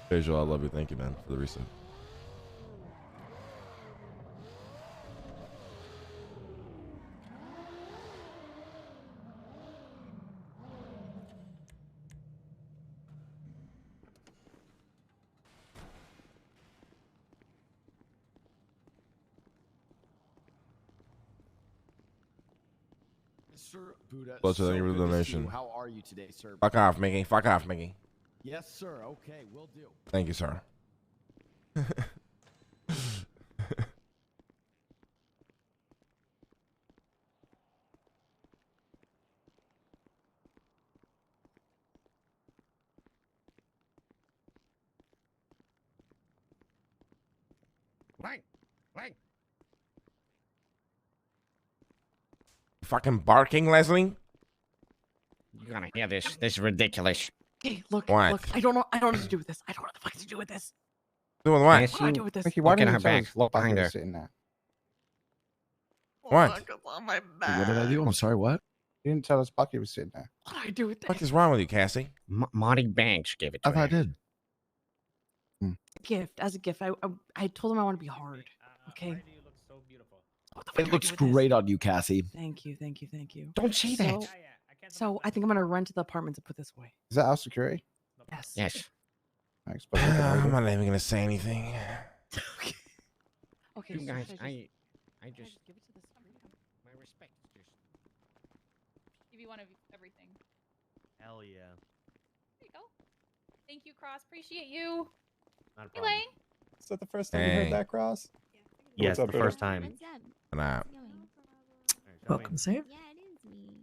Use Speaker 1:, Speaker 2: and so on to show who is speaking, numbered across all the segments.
Speaker 1: Visual, I love you. Thank you, man, for the reset.
Speaker 2: Sir Buddha,
Speaker 1: Closer than
Speaker 2: so
Speaker 1: you
Speaker 2: good
Speaker 1: with the
Speaker 2: to see you.
Speaker 1: donation.
Speaker 2: How are you today, sir?
Speaker 1: Fuck off, Mickey. Fuck off, Mickey.
Speaker 2: Yes, sir. Okay, will do.
Speaker 1: Thank you, sir.
Speaker 3: Right.
Speaker 1: Fucking barking, Leslie?
Speaker 3: You're gonna hear this. This is ridiculous.
Speaker 4: Okay, look,
Speaker 1: What?
Speaker 4: look. I don't know what to do with this. I don't know what the fuck to do with this.
Speaker 1: Doing
Speaker 3: I
Speaker 1: what?
Speaker 3: asked
Speaker 4: What do I
Speaker 3: you.
Speaker 4: do with this?
Speaker 5: Mickey, why
Speaker 3: Look at
Speaker 5: didn't
Speaker 3: her
Speaker 5: you tell
Speaker 3: back.
Speaker 5: us
Speaker 3: Look
Speaker 5: Bucky
Speaker 3: behind
Speaker 5: was
Speaker 3: her.
Speaker 5: sitting there?
Speaker 1: What?
Speaker 4: Oh, it's on my
Speaker 2: Wait,
Speaker 4: back.
Speaker 2: what did I do? I'm sorry, what?
Speaker 5: You didn't tell us Bucky was sitting there.
Speaker 4: What do I do with
Speaker 1: What
Speaker 4: this?
Speaker 1: is wrong with you, Cassie?
Speaker 3: Marty Banks gave it to
Speaker 2: I thought I
Speaker 3: her.
Speaker 2: did.
Speaker 4: As a gift. I told him I want to be hard. Okay.
Speaker 6: Why do you look so beautiful?
Speaker 4: What the fuck do I
Speaker 2: It
Speaker 4: do
Speaker 2: looks
Speaker 4: with this?
Speaker 2: great on you, Cassie.
Speaker 4: Thank you.
Speaker 3: Don't say that.
Speaker 4: So- So I think I'm gonna run to the apartments and put this away.
Speaker 5: Is that our security?
Speaker 4: Yes.
Speaker 3: Yes.
Speaker 5: Thanks, Bucky. Good
Speaker 1: I'm
Speaker 5: lady.
Speaker 1: not even gonna say anything.
Speaker 4: Okay.
Speaker 3: You
Speaker 4: so
Speaker 3: guys,
Speaker 4: should
Speaker 3: I
Speaker 4: should
Speaker 3: just
Speaker 4: give it to the security?
Speaker 3: my respect is just.
Speaker 7: Give you one of everything.
Speaker 6: Hell yeah.
Speaker 7: There you go. Thank you, Cross. Appreciate you.
Speaker 6: Not a
Speaker 7: Hey,
Speaker 6: problem.
Speaker 7: Lang.
Speaker 8: Is that the first time you
Speaker 1: Hey.
Speaker 8: heard that, Cross?
Speaker 6: Yes,
Speaker 8: What's up,
Speaker 6: the
Speaker 8: baby?
Speaker 6: first time.
Speaker 9: What's up?
Speaker 1: Nah.
Speaker 9: How's it going?
Speaker 6: Alright, shall we?
Speaker 4: Save.
Speaker 9: Yeah, it is me.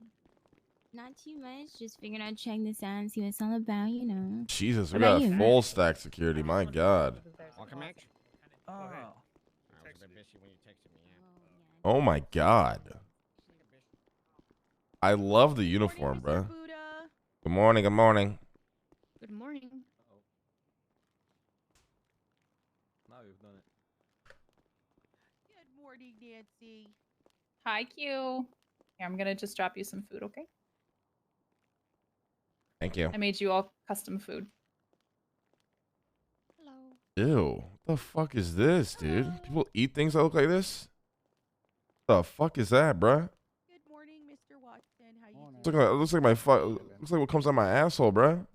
Speaker 9: Not too much. Just figured I'd check this out and see what it's all about, you know.
Speaker 1: Jesus, we
Speaker 9: What about
Speaker 1: got
Speaker 9: you?
Speaker 1: full stack security. My God.
Speaker 3: Welcome back.
Speaker 4: Oh.
Speaker 3: I was a bit busy when you texted me. Yeah.
Speaker 1: Oh my God. I love the uniform, bro. Good morning. Good morning.
Speaker 9: Good morning.
Speaker 6: Now you've done it.
Speaker 9: Good morning, Nancy.
Speaker 7: Hi, Q. Here, I'm gonna just drop you some food, okay?
Speaker 1: Thank you.
Speaker 7: I made you all custom food.
Speaker 9: Hello.
Speaker 1: Ew. What the fuck is this, dude? People eat things that look like this? The fuck is that, bruh?
Speaker 9: Good morning, Mr. Watson. How you
Speaker 5: Morning.
Speaker 1: Looks like, looks like my looks like what comes out my asshole, bruh.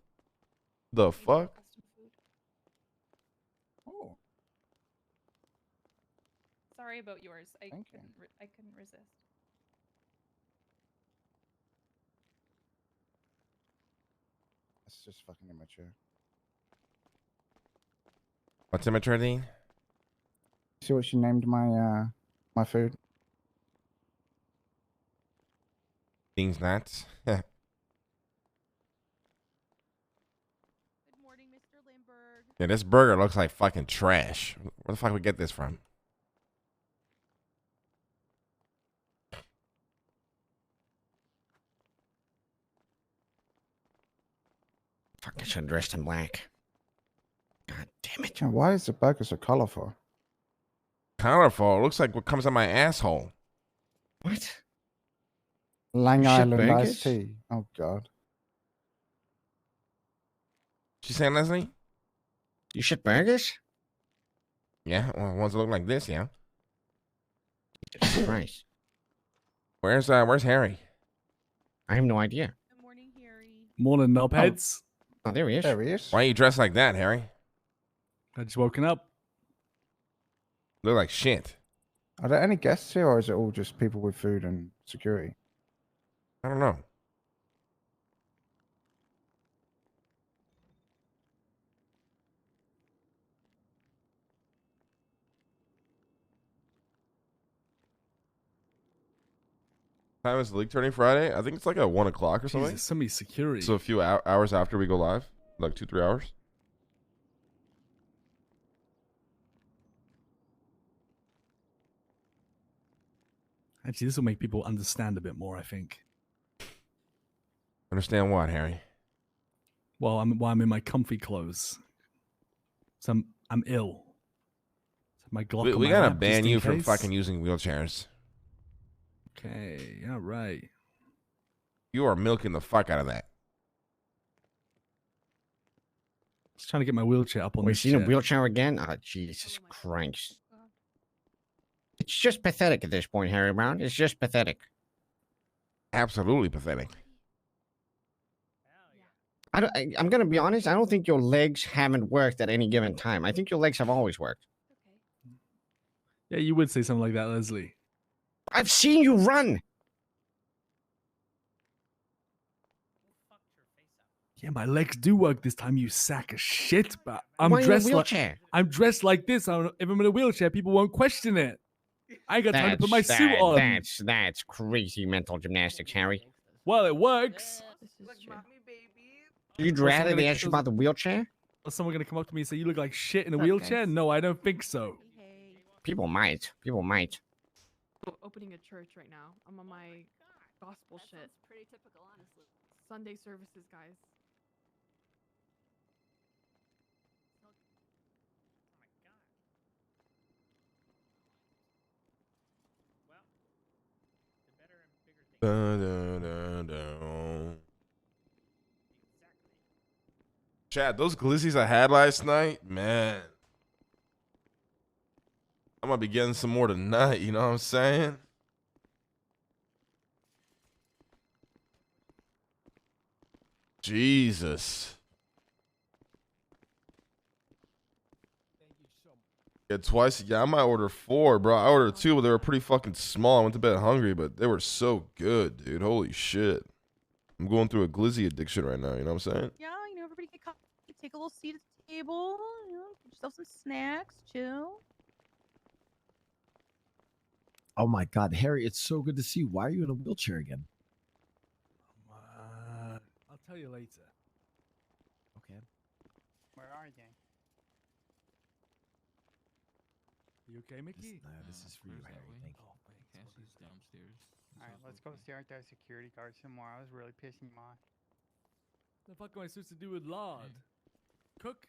Speaker 1: The
Speaker 7: Made you all
Speaker 1: fuck?
Speaker 7: custom food.
Speaker 5: Oh,
Speaker 7: Sorry about yours. I
Speaker 5: Thank you.
Speaker 7: couldn't resist.
Speaker 5: that's just fucking immature.
Speaker 1: What's immature, Dean?
Speaker 5: See what she named my food?
Speaker 1: Dean's nuts.
Speaker 9: Good morning, Mr. Lindbergh.
Speaker 1: Yeah, this burger looks like fucking trash. Where the fuck we get this from?
Speaker 3: Fuck, I should have dressed in black. God damn it.
Speaker 5: Yeah, why is the burger so colorful?
Speaker 1: Colorful. It looks like what comes out my asshole.
Speaker 3: What?
Speaker 5: Lang
Speaker 3: Shit
Speaker 5: Island
Speaker 3: burgers?
Speaker 5: iced tea. Oh God.
Speaker 1: She saying, Leslie?
Speaker 3: You shit burgers?
Speaker 1: Yeah, well, ones that look like this, yeah.
Speaker 3: Jesus Christ.
Speaker 1: Where's Harry?
Speaker 3: I have no idea.
Speaker 9: Good morning, Harry.
Speaker 8: Morning, knobheads.
Speaker 3: Oh, there he is.
Speaker 5: There he is.
Speaker 1: Why are you dressed like that, Harry?
Speaker 8: I just woken up.
Speaker 1: Look like shit.
Speaker 5: Are there any guests here, or is it all just people with food and security?
Speaker 1: I don't know. Time is the league turning Friday? I think it's like at 1 o'clock or something.
Speaker 8: Jesus, some security.
Speaker 1: So a few hours after we go live, like 2-3 hours.
Speaker 8: Actually, this will make people understand a bit more, I think.
Speaker 1: Understand what, Harry?
Speaker 8: Well, I'm in my comfy clothes. So I'm ill. So my Glock
Speaker 1: We
Speaker 8: on my
Speaker 1: gotta
Speaker 8: lap,
Speaker 1: ban
Speaker 8: just in
Speaker 1: you from
Speaker 8: case.
Speaker 1: fucking using wheelchairs.
Speaker 8: Okay, all right.
Speaker 1: You are milking the fuck out of that.
Speaker 8: trying to get my wheelchair up on
Speaker 3: We've
Speaker 8: this
Speaker 3: seen a
Speaker 8: chair.
Speaker 3: wheelchair again? Oh, Jesus Christ. It's just pathetic at this point, Harry Brown. It's just pathetic.
Speaker 1: Absolutely pathetic.
Speaker 3: I'm going to be honest. I don't think your legs haven't worked at any given time. I think your legs have always worked.
Speaker 8: Yeah, you would say something like that, Leslie.
Speaker 3: I've seen you run.
Speaker 8: Yeah, my legs do work this time, you sack of shit. But I'm
Speaker 3: Why in a
Speaker 8: dressed like
Speaker 3: wheelchair?
Speaker 8: I'm dressed like this. If I'm in a wheelchair, people won't question it. I ain't got time to put my suit on.
Speaker 3: That's crazy mental gymnastics, Harry.
Speaker 8: Well, it works.
Speaker 3: You'd
Speaker 8: Well,
Speaker 3: rather
Speaker 8: someone
Speaker 3: they
Speaker 8: gonna-
Speaker 3: ask you about the wheelchair?
Speaker 8: Is someone gonna come up to me and say you look like shit in a
Speaker 4: Look,
Speaker 8: wheelchair?
Speaker 4: guys.
Speaker 8: No, I don't think so.
Speaker 3: People might. People might.
Speaker 4: Opening a church right now. I'm on my gospel shit.
Speaker 9: Pretty typical, honestly.
Speaker 4: Sunday services, guys.
Speaker 1: Dun, dun, dun, dun. Chad, those glizzies I had last night, man. I'm gonna be getting some more tonight, you know what I'm saying? Jesus. Yeah, twice. Yeah, I might order 4, bro. I ordered 2, but they were pretty fucking small. I went to bed hungry, but they were so good, dude. Holy shit. I'm going through a glizzy addiction right now, you know what I'm saying?
Speaker 10: Yeah, everybody get coffee, take a little seat at the table, get yourself some snacks, chill.
Speaker 2: Oh my God, Harry, it's so good to see you. Why are you in a wheelchair again?
Speaker 8: I'll tell you later.
Speaker 2: Okay.
Speaker 10: Where are they?
Speaker 8: You okay, Mickey?
Speaker 2: This is for you, Harry. Thank you.
Speaker 10: All right, let's go stare at that security guard some more. I was really pissing him off.
Speaker 8: The fuck am I supposed to do with lard? Cook?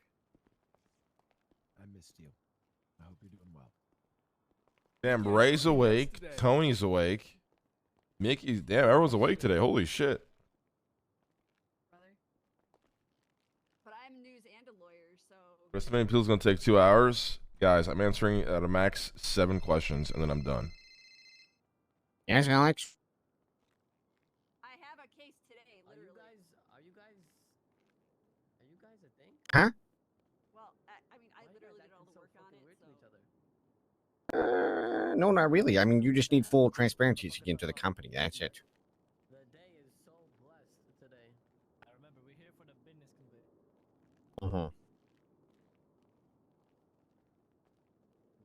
Speaker 2: I missed you. I hope you're doing well.
Speaker 1: Damn, Ray's awake. Tony's awake. Mickey's, damn, everyone's awake today. Holy shit.
Speaker 9: But I'm news and a lawyer, so.
Speaker 1: Estimating appeal is going to take 2 hours. Guys, I'm answering at a max 7 questions, and then I'm done.
Speaker 3: Yes, Alex?
Speaker 9: I have a case today, literally.
Speaker 6: Are you guys a thing?
Speaker 3: Huh?
Speaker 9: Well, I mean, I literally did all the work on it, so.
Speaker 3: No, not really. I mean, you just need full transparency to get into the company. That's it.
Speaker 6: The day is so blessed today. I remember we're here for the business convey.
Speaker 3: Uh-huh.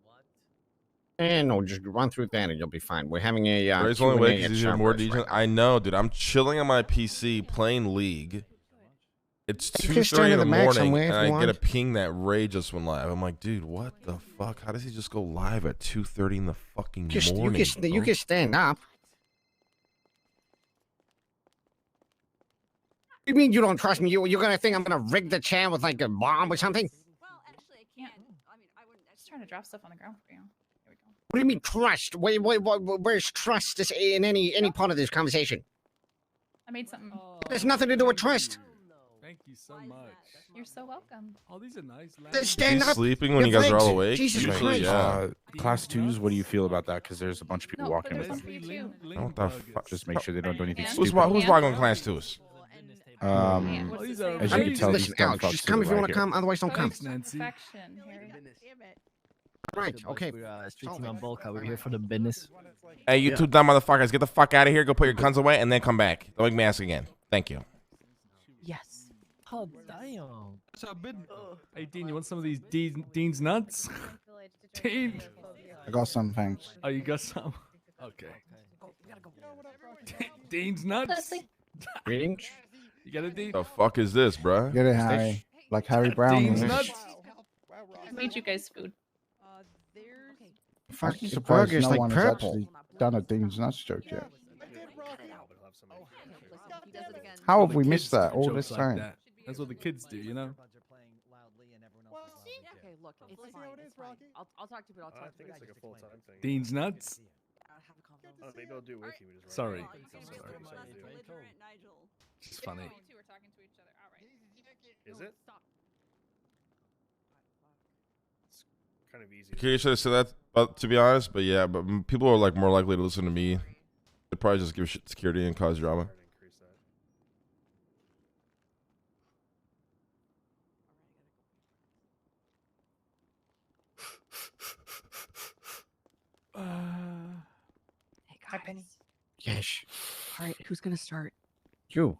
Speaker 6: What?
Speaker 3: No, just run through that and you'll be fine. We're having a
Speaker 1: Ray's only awake
Speaker 3: Q&A at
Speaker 1: because he's doing more
Speaker 3: Cerberus
Speaker 1: DJ.
Speaker 3: right now.
Speaker 1: I know, dude. I'm chilling on my PC playing League. It's
Speaker 3: You can
Speaker 1: 2:30
Speaker 3: stand
Speaker 1: in
Speaker 3: in
Speaker 1: the
Speaker 3: the back
Speaker 1: morning,
Speaker 3: somewhere if
Speaker 1: and
Speaker 3: you
Speaker 1: I get a
Speaker 3: want.
Speaker 1: ping that Ray just went live. I'm like, dude, what the fuck? How does he just go live at 2:30 in the fucking morning?
Speaker 3: You
Speaker 1: bro?
Speaker 3: can stand up. You mean you don't trust me? You're gonna think I'm gonna rig the chair with like a bomb or something?
Speaker 9: Well, actually, I can't. I mean, I wouldn't.
Speaker 7: Just trying to drop stuff on the ground for you. Here we go.
Speaker 3: What do you mean trust? Where's trust in any part of this conversation?
Speaker 7: I made something.
Speaker 3: There's nothing to do with trust.
Speaker 8: Thank you so
Speaker 9: Why is
Speaker 8: much.
Speaker 9: that?
Speaker 7: You're so welcome.
Speaker 8: Oh, these are nice.
Speaker 3: Just
Speaker 1: Is he
Speaker 3: stand up.
Speaker 1: sleeping when you
Speaker 3: Your
Speaker 1: guys are all
Speaker 3: legs.
Speaker 1: awake?
Speaker 3: Jesus
Speaker 1: Usually,
Speaker 3: Christ.
Speaker 1: yeah.
Speaker 11: Class 2s, what do you feel about that? Because there's a bunch of people
Speaker 7: No,
Speaker 11: walking
Speaker 7: but
Speaker 11: with
Speaker 7: there's
Speaker 11: them.
Speaker 7: some for you too.
Speaker 1: What the fuck?
Speaker 11: Just make sure they don't do anything
Speaker 7: Yeah.
Speaker 1: Who's,
Speaker 11: stupid.
Speaker 1: who's walking on class 2s?
Speaker 11: Um,
Speaker 7: What's
Speaker 8: these
Speaker 7: it
Speaker 8: are
Speaker 7: say?
Speaker 11: as you can tell,
Speaker 3: Listen,
Speaker 11: these dumb
Speaker 3: Alex,
Speaker 11: fucks
Speaker 3: just
Speaker 11: to
Speaker 3: come
Speaker 11: the
Speaker 3: if you
Speaker 11: right
Speaker 3: want to
Speaker 11: here.
Speaker 3: come. Otherwise, don't come.
Speaker 8: Thanks, Nancy.
Speaker 7: Perfection, Harry.
Speaker 3: Right. Okay.
Speaker 6: We're street team on Volca. We're here for the business.
Speaker 1: Hey, you two dumb motherfuckers, get the fuck out of here. Go put your guns away, and then come back. Don't make me ask again. Thank you.
Speaker 10: Yes.
Speaker 6: Oh, damn.
Speaker 8: Hey, Dean, you want some of these Dean's nuts? Dean.
Speaker 5: I got some, thanks.
Speaker 8: Oh, you got some? Okay. Dean's nuts?
Speaker 7: Leslie.
Speaker 3: Greetings.
Speaker 8: You got a Dean?
Speaker 1: The fuck is this, bruh?
Speaker 5: Get it, Harry. Like Harry Brown.
Speaker 8: Dean's
Speaker 5: was.
Speaker 8: nuts?
Speaker 7: I made you guys food.
Speaker 3: Fucking
Speaker 5: I'm surprised
Speaker 3: burgers
Speaker 5: no
Speaker 3: like
Speaker 5: one has
Speaker 3: purple.
Speaker 5: actually done a Dean's Nuts joke yet.
Speaker 9: He does it again.
Speaker 5: How
Speaker 8: All
Speaker 5: have
Speaker 8: the
Speaker 5: we
Speaker 8: kids
Speaker 5: missed that
Speaker 8: do
Speaker 5: all
Speaker 8: jokes
Speaker 5: this
Speaker 8: like
Speaker 5: time?
Speaker 8: that. That's what the kids do, you know?
Speaker 10: Okay, look, it's fine. It's fine. I'll talk to you, but I'll talk to you.
Speaker 8: Dean's nuts?
Speaker 10: Have a conversation.
Speaker 11: maybe I'll do it with you.
Speaker 8: Sorry.
Speaker 9: Well, you can just
Speaker 8: Sorry.
Speaker 9: less belligerent, Nigel.
Speaker 8: It's funny.
Speaker 7: You two are talking to each other. All right.
Speaker 11: Is it?
Speaker 10: Stop.
Speaker 11: kind of easy.
Speaker 1: Okay, should have said that, to be honest, but yeah, but people are like more likely to listen to me. They'd probably just give shit security and cause drama.
Speaker 10: Hey guys. Penny.
Speaker 3: Yes.
Speaker 10: All right, who's gonna start?
Speaker 3: You.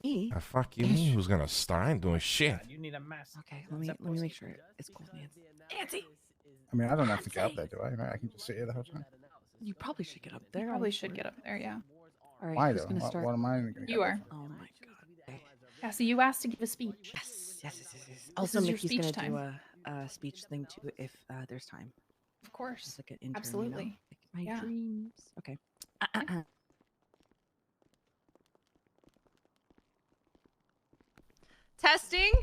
Speaker 10: Me.
Speaker 1: Ah, fuck you, me. Who's gonna start? I ain't doing shit.
Speaker 6: You need a mask.
Speaker 10: Okay, let me make sure it's cool, Nancy. Nancy.
Speaker 5: I mean, I don't have to get up there, do I? Right, I can just sit here the whole time.
Speaker 10: You probably should get up
Speaker 7: You
Speaker 10: there.
Speaker 7: probably should get up there, yeah.
Speaker 10: All right,
Speaker 5: Why
Speaker 10: who's
Speaker 5: though?
Speaker 10: gonna start?
Speaker 5: What am I going to
Speaker 7: You are.
Speaker 10: Oh my god.
Speaker 7: Yeah, so you asked to give a speech.
Speaker 10: Yes. Also,
Speaker 7: is your
Speaker 10: Mickey's
Speaker 7: speech
Speaker 10: gonna
Speaker 7: time.
Speaker 10: do a speech thing too if there's time.
Speaker 7: Of course.
Speaker 10: Just like an intern,
Speaker 7: Absolutely.
Speaker 10: You know? Like my
Speaker 7: Yeah.
Speaker 10: dreams. Okay. Testing.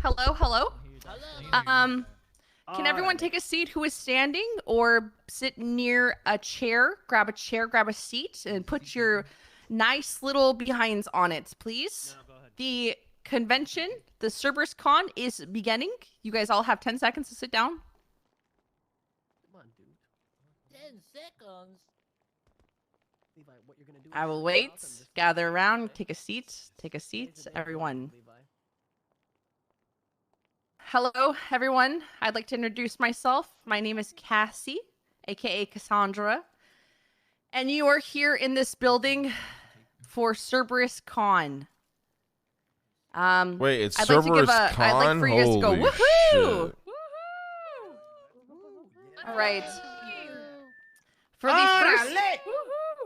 Speaker 10: Hello. Can everyone take a seat who is standing or sit near a chair? Grab a seat, and put your nice little behinds on it, please. The convention, the CerberusCon, is beginning. You guys all have 10 seconds to sit down.
Speaker 6: Come on, dude. 10 seconds. Levi, what you're gonna do?
Speaker 10: I will wait. Gather around. Take a seat. Everyone. Hello, everyone. I'd like to introduce myself. My name is Cassie, aka Cassandra. And you are here in this building for CerberusCon.
Speaker 1: Wait, it's
Speaker 10: I'd like to give
Speaker 1: CerberusCon?
Speaker 10: I'd like for you guys to go
Speaker 1: Holy
Speaker 10: woohoo!
Speaker 1: shit.
Speaker 10: All right.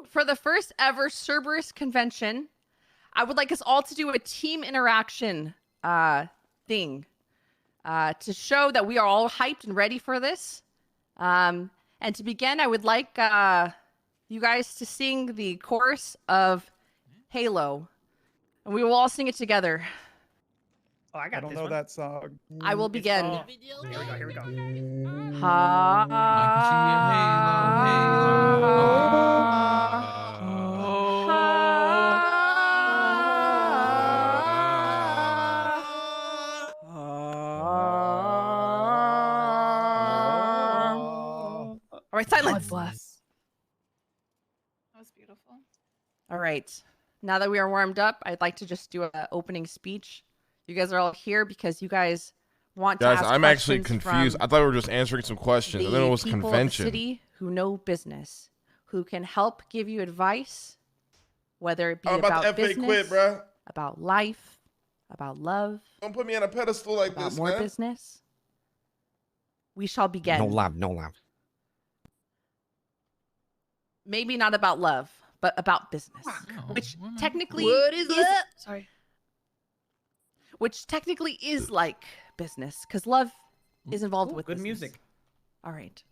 Speaker 10: For the first ever Cerberus convention, I would like us all to do a team interaction thing to show that we are all hyped and ready for this. And to begin, I would like you guys to sing the chorus of Halo, and we will all sing it together.
Speaker 6: Oh, I
Speaker 5: don't know that song.
Speaker 10: I will begin.
Speaker 6: Here we go.
Speaker 10: All right, silence.
Speaker 7: God bless. That was beautiful.
Speaker 10: All right. Now that we are warmed up, I'd like to just do an opening speech. You guys are all here because you guys want to
Speaker 1: Guys,
Speaker 10: ask
Speaker 1: I'm actually
Speaker 10: questions
Speaker 1: confused.
Speaker 10: from
Speaker 1: I thought we were just answering some questions. And then it was
Speaker 10: people
Speaker 1: convention.
Speaker 10: of the city who know business, who can help give you advice, whether it be
Speaker 1: I'm about to
Speaker 10: about
Speaker 1: FA
Speaker 10: business,
Speaker 1: quit, bruh.
Speaker 10: about life, about love,
Speaker 1: Don't put me on a pedestal like
Speaker 10: about
Speaker 1: this,
Speaker 10: more
Speaker 1: man.
Speaker 10: business. We shall begin.
Speaker 3: No love.
Speaker 10: Maybe not about love, but about business, which technically sorry, which technically is like business because love is involved with
Speaker 6: Good
Speaker 10: business.
Speaker 6: music.
Speaker 10: All right,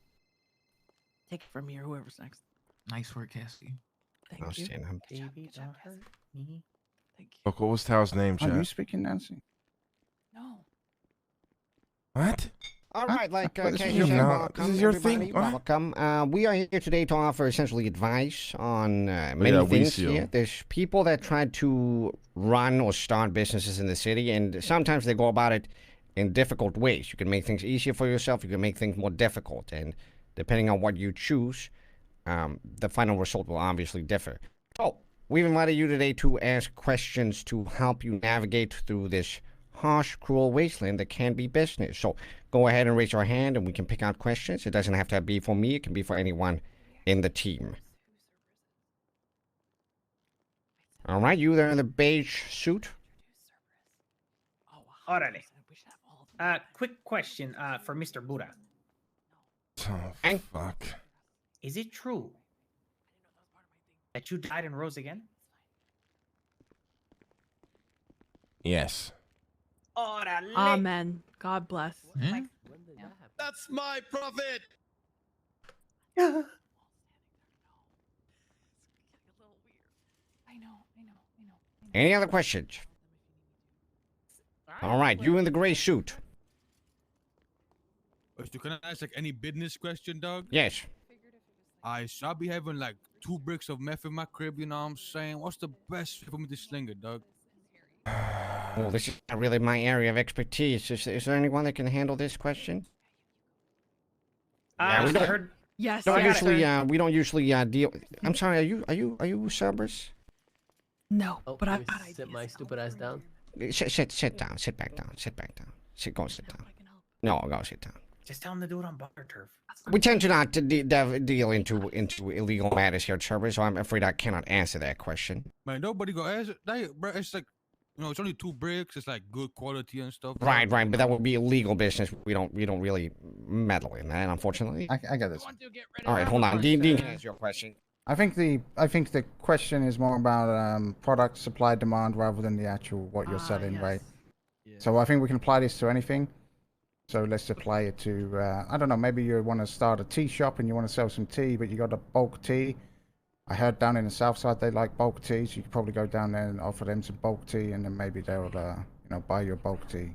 Speaker 10: take it from here. Whoever's next.
Speaker 12: Nice work, Cassie.
Speaker 10: Thank
Speaker 3: I'll
Speaker 10: you.
Speaker 3: stand up.
Speaker 6: Baby, don't hurt me.
Speaker 10: Thank you.
Speaker 1: Look, what was Tao's name,
Speaker 5: Are you
Speaker 1: chat?
Speaker 5: speaking, Nancy?
Speaker 10: No.
Speaker 1: What?
Speaker 3: All right, like
Speaker 5: But this
Speaker 3: Casey
Speaker 5: is
Speaker 3: said,
Speaker 1: your-
Speaker 3: welcome,
Speaker 1: this is your
Speaker 3: everybody.
Speaker 1: thing, what?
Speaker 3: Welcome. We are here today to offer essentially advice on many
Speaker 1: yeah, we
Speaker 3: things
Speaker 1: see 'em.
Speaker 3: here. There's people that try to run or start businesses in the city, and sometimes they go about it in difficult ways. You can make things easier for yourself. You can make things more difficult, and depending on what you choose, the final result will obviously differ. So we've invited you today to ask questions to help you navigate through this harsh, cruel wasteland that can be business. So go ahead and raise your hand and we can pick out questions. It doesn't have to be for me. It can be for anyone in the team. All right, you there in the beige suit?
Speaker 6: Orale. Quick question for Mr. Buddha.
Speaker 1: Oh,
Speaker 3: Hey.
Speaker 1: fuck.
Speaker 6: Is it true that you died and rose again?
Speaker 1: Yes.
Speaker 6: Orale.
Speaker 4: Amen. God bless.
Speaker 12: Hmm?
Speaker 2: That's my prophet.
Speaker 7: I know.
Speaker 3: Any other questions? All right, you in the gray suit.
Speaker 12: Can I ask like any business question, dog?
Speaker 3: Yes.
Speaker 12: I shall be having like 2 bricks of meth in my crib, you know what I'm saying? What's the best way for me to sling it, dog?
Speaker 3: Well, this is not really my area of expertise. Is there anyone that can handle this question? Yeah, we
Speaker 13: I
Speaker 3: don't,
Speaker 13: heard.
Speaker 4: Yes.
Speaker 3: don't
Speaker 4: yes,
Speaker 3: usually
Speaker 4: sir.
Speaker 3: we don't usually deal. I'm sorry. Are you Cerberus?
Speaker 4: No,
Speaker 6: Oh,
Speaker 4: but
Speaker 6: let
Speaker 4: I've
Speaker 6: me
Speaker 4: got
Speaker 6: sit
Speaker 4: ideas.
Speaker 6: my stupid ass down.
Speaker 3: Sit down. Sit back down. Sit back down. Go sit down. No, go sit down.
Speaker 13: Just tell him to do it on butter turf.
Speaker 3: We tend to not to deal into illegal matters here at Cerberus, so I'm afraid I cannot answer that question.
Speaker 12: Man, nobody gonna answer that, bro. It's like, it's only 2 bricks. It's like good quality and stuff. bro.
Speaker 3: Right, but that would be illegal business. We don't really meddle in that, unfortunately.
Speaker 5: I get this.
Speaker 3: All right, hold on. Dean can answer your question.
Speaker 5: I think the question is more about product supply demand rather than the actual what you're selling, right? So I think we can apply this to anything. So let's apply it to I don't know, maybe you want to start a tea shop and you want to sell some tea, but you got a bulk tea. I heard down in the south side they like bulk tea, so you could probably go down there and offer them some bulk tea, and then maybe they'll buy your bulk tea.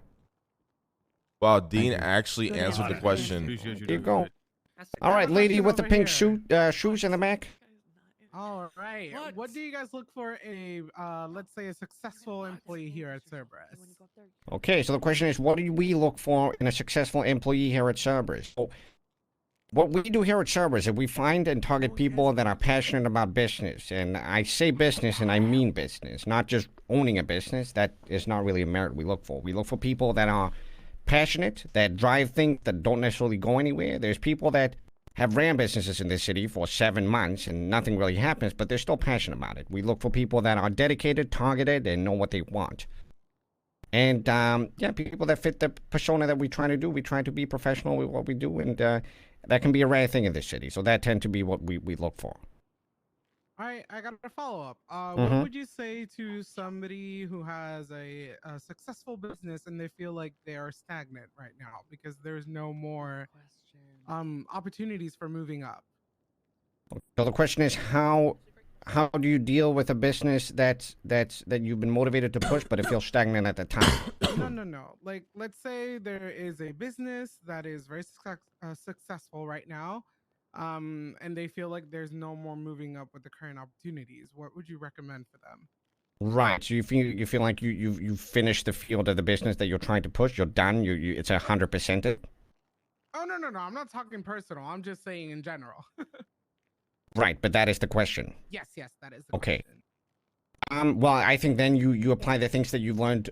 Speaker 1: Wow, Dean actually answered the question.
Speaker 12: Appreciate you.
Speaker 3: Here you go.
Speaker 13: That's
Speaker 3: All right, lady with the pink
Speaker 14: shoe.
Speaker 3: shoes in the back.
Speaker 14: All right. What do you guys look for a, let's say, a successful employee here at Cerberus?
Speaker 3: Okay, so the question is, what do we look for in a successful employee here at Cerberus? So, what we do here at Cerberus is we find and target people that are passionate about business. And I say business and I mean business, not just owning a business. That is not really a merit we look for. We look for people that are passionate, that drive things that don't necessarily go anywhere. There's people that have ran businesses in this city for 7 months and nothing really happens, but they're still passionate about it. We look for people that are dedicated, targeted, and know what they want. And, people that fit the persona that we try to do. We try to be professional with what we do, and that can be a rare thing in this city. So that tend to be what we look for.
Speaker 14: All right, I got a follow-up.
Speaker 3: Mhm.
Speaker 14: What would you say to somebody who has a successful business and they feel like they are stagnant right now because there's no more opportunities for moving up?
Speaker 3: So the question is, how do you deal with a business that you've been motivated to push, but it feels stagnant at the time?
Speaker 14: No. Like, let's say there is a business that is very successful right now, and they feel like there's no more moving up with the current opportunities. What would you recommend for them?
Speaker 3: Right. So you feel like you've finished the field of the business that you're trying to push. You're done. It's 100%.
Speaker 14: Oh, no. I'm not talking personal. I'm just saying in general.
Speaker 3: Right, but that is the question.
Speaker 14: Yes, that is the
Speaker 3: Okay.
Speaker 14: question.
Speaker 3: Well, I think then you apply the things that you've learned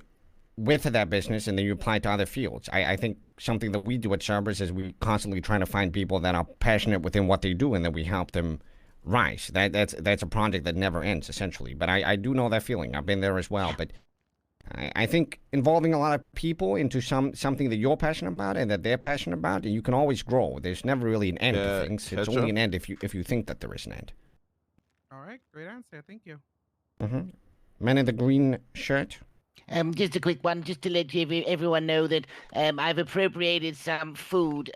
Speaker 3: with that business, and then you apply it to other fields. I think something that we do at Cerberus is we constantly trying to find people that are passionate within what they do, and then we help them rise. That's a project that never ends, essentially. But I do know that feeling. I've been there as well. But I think involving a lot of people into something that you're passionate about and that they're passionate about, and you can always grow. There's never really an end to things. It's only an end if you think that there is an end.
Speaker 14: All right, great answer. Thank you.
Speaker 3: Mm-hmm. Man in the green shirt.
Speaker 15: Just a quick one, just to let everyone know that I've appropriated some food,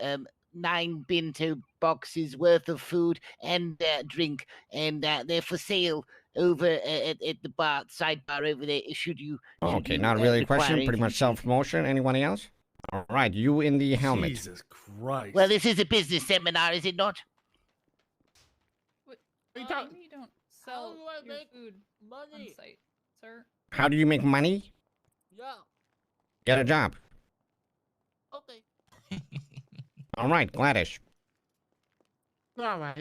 Speaker 15: 9 bento boxes worth of food and drink, and they're for sale over at the sidebar over there. Should you?
Speaker 3: Okay, not really a question. Pretty much self-promotion. Anyone else? All right, you in the helmet.
Speaker 8: Jesus Christ.
Speaker 15: Well, this is a business seminar, is it not?
Speaker 7: You don't sell your food on site, sir.
Speaker 3: How do you make money?
Speaker 6: Yeah.
Speaker 3: Get a job.
Speaker 6: Okay.
Speaker 3: All right, Gladys.
Speaker 16: All right.